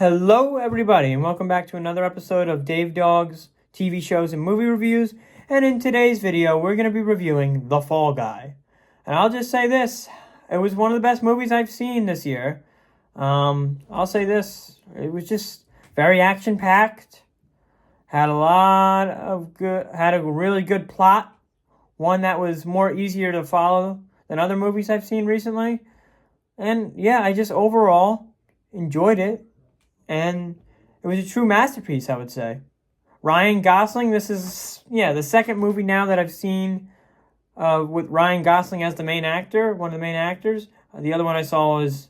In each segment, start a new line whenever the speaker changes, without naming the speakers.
Hello, everybody, and welcome back to another episode of Dawg's TV shows and movie reviews. And in today's video, we're going to be reviewing The Fall Guy. And I'll just say this, it was one of the best movies I've seen this year. I'll say this, it was just very action-packed, had a really good plot, one that was more easier to follow than other movies I've seen recently. And yeah, I just overall enjoyed it. And it was a true masterpiece, I would say. Ryan Gosling, this is, the second movie now that I've seen with Ryan Gosling as the main actor, one of the main actors. The other one I saw was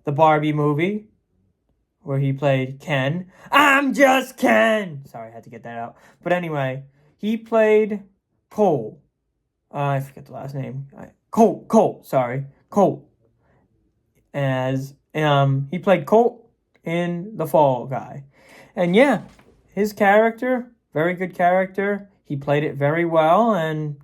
the Barbie movie, where he played Ken. I'm just Ken! Sorry, I had to get that out. But anyway, he played Cole. I forget the last name. Colt. As, he played Colt in The Fall Guy. And yeah, his character, very good character. He played it very well. And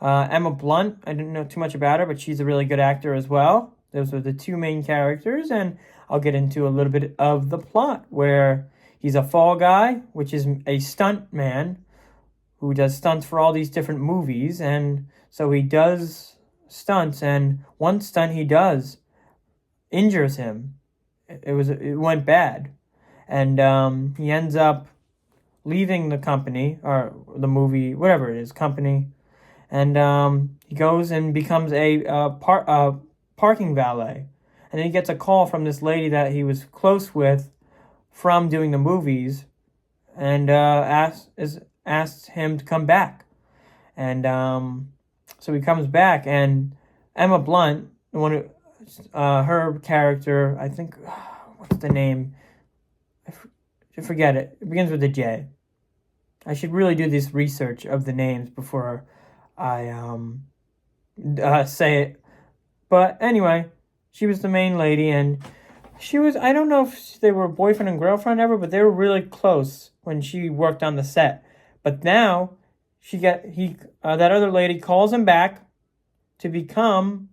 Emma Blunt, I didn't know too much about her, but she's a really good actor as well. Those are the two main characters. And I'll get into a little bit of the plot, where he's a fall guy, which is a stunt man who does stunts for all these different movies. And so he does stunts, and one stunt he does injures him. It went bad, and he ends up leaving the company, or the movie, whatever it is, company, and he goes and becomes a parking valet, and then he gets a call from this lady that he was close with from doing the movies, and asks him to come back, and so he comes back, and Emma Blunt, the one who. Her character, I think, what's the name? I forget it. It begins with a J. I should really do this research of the names before I say it. But anyway, she was the main lady, and she was, I don't know if they were boyfriend and girlfriend ever, but they were really close when she worked on the set. But now, that other lady calls him back to become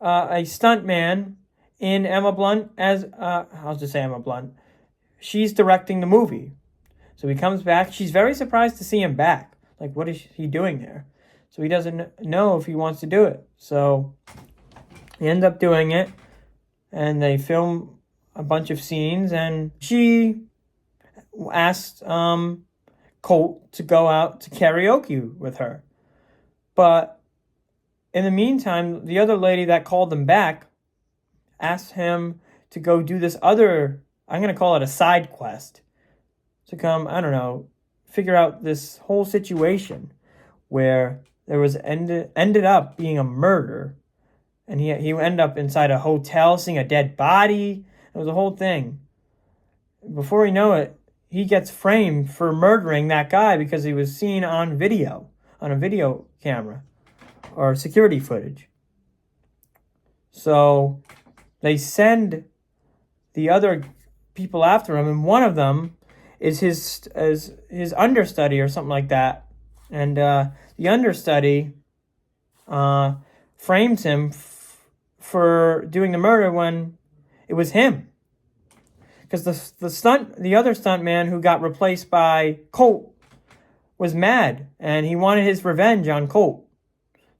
a stuntman in Emma Blunt as, I'll just say Emma Blunt. She's directing the movie. So he comes back. She's very surprised to see him back. Like, what is he doing there? So he doesn't know if he wants to do it. So he ends up doing it. And they film a bunch of scenes. And she asked Colt to go out to karaoke with her. But in the meantime, the other lady that called him back asked him to go do this other, I'm going to call it a side quest, to come, I don't know, figure out this whole situation where there was ended up being a murder, and he ended up inside a hotel seeing a dead body. It was a whole thing. Before you know it, he gets framed for murdering that guy because he was seen on a video camera. Or security footage. So they send the other people after him, and one of them is his understudy or something like that. And the understudy frames him for doing the murder when it was him. Because the other stunt man who got replaced by Colt was mad, and he wanted his revenge on Colt.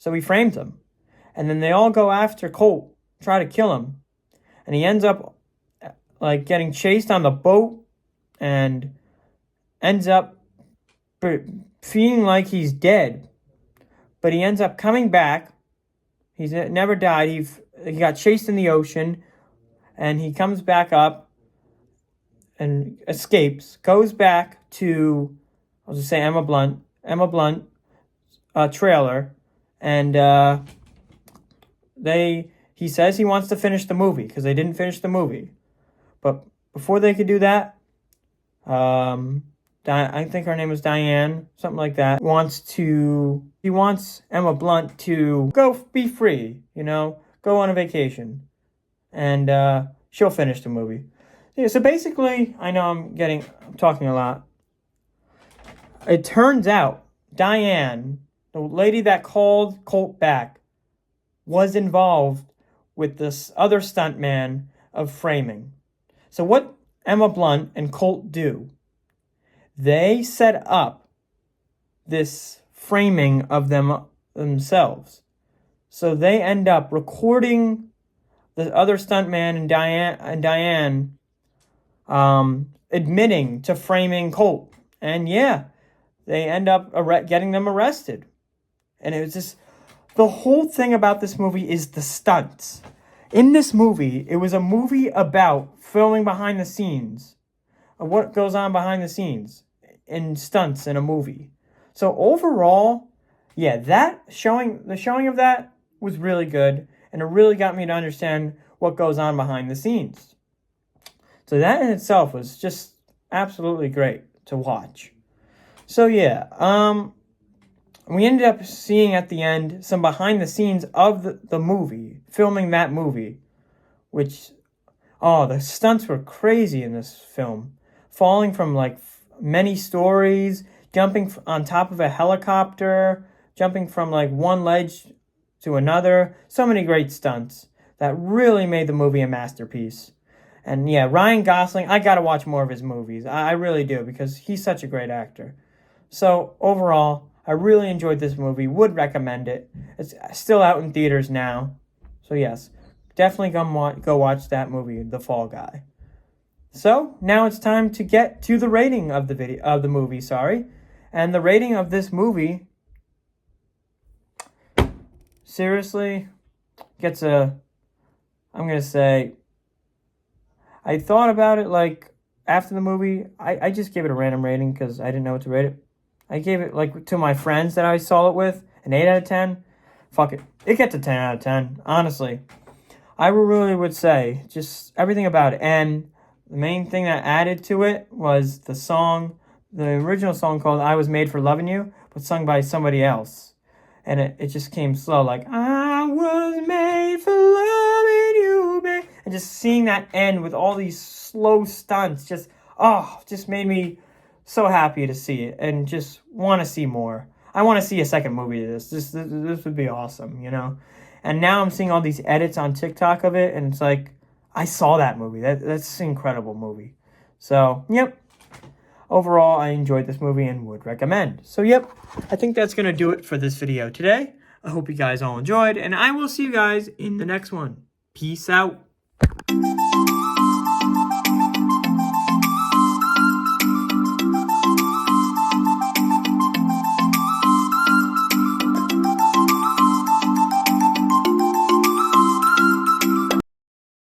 So he framed him. And then they all go after Colt, try to kill him. And he ends up like getting chased on the boat and ends up feeling like he's dead. But he ends up coming back. He's never died. He got chased in the ocean, and he comes back up and escapes, goes back to, I'll just say Emma Blunt trailer. And he says he wants to finish the movie because they didn't finish the movie. But before they could do that, I think her name was Diane, something like that, he wants Emma Blunt to go be free, go on a vacation. And she'll finish the movie. Yeah, so basically, I know I'm talking a lot. It turns out Diane, the lady that called Colt back, was involved with this other stuntman of framing. So what Emma Blunt and Colt do, they set up this framing of themselves. So they end up recording the other stuntman and Diane admitting to framing Colt. And yeah, they end up getting them arrested. And it was just, the whole thing about this movie is the stunts. In this movie, it was a movie about filming behind the scenes, of what goes on behind the scenes in stunts in a movie. So overall, yeah, the showing of that was really good, and it really got me to understand what goes on behind the scenes. So that in itself was just absolutely great to watch. So yeah, we ended up seeing at the end some behind the scenes of the movie, filming that movie, which, the stunts were crazy in this film. Falling from like many stories, jumping on top of a helicopter, jumping from like one ledge to another. So many great stunts that really made the movie a masterpiece. And yeah, Ryan Gosling, I gotta watch more of his movies. I really do, because he's such a great actor. So overall, I really enjoyed this movie. Would recommend it. It's still out in theaters now. So yes, definitely go watch that movie, The Fall Guy. So now it's time to get to the rating of the movie. And the rating of this movie, seriously, gets I'm gonna say, I thought about it like after the movie. I just gave it a random rating because I didn't know what to rate it. I gave it, like, to my friends that I saw it with, an 8 out of 10. Fuck it. It gets a 10 out of 10, honestly. I really would say just everything about it. And the main thing that added to it was the song, the original song called I Was Made for Loving You, but sung by somebody else. And it just came slow, like, I was made for loving you, babe. And just seeing that end with all these slow stunts just made me so happy to see it and just want to see more. I want to see a second movie of this. This would be awesome, you know? And now I'm seeing all these edits on TikTok of it, and it's like, I saw that movie. That's an incredible movie. So, yep. Overall, I enjoyed this movie and would recommend. So, yep. I think that's going to do it for this video today. I hope you guys all enjoyed, and I will see you guys in the next one. Peace out.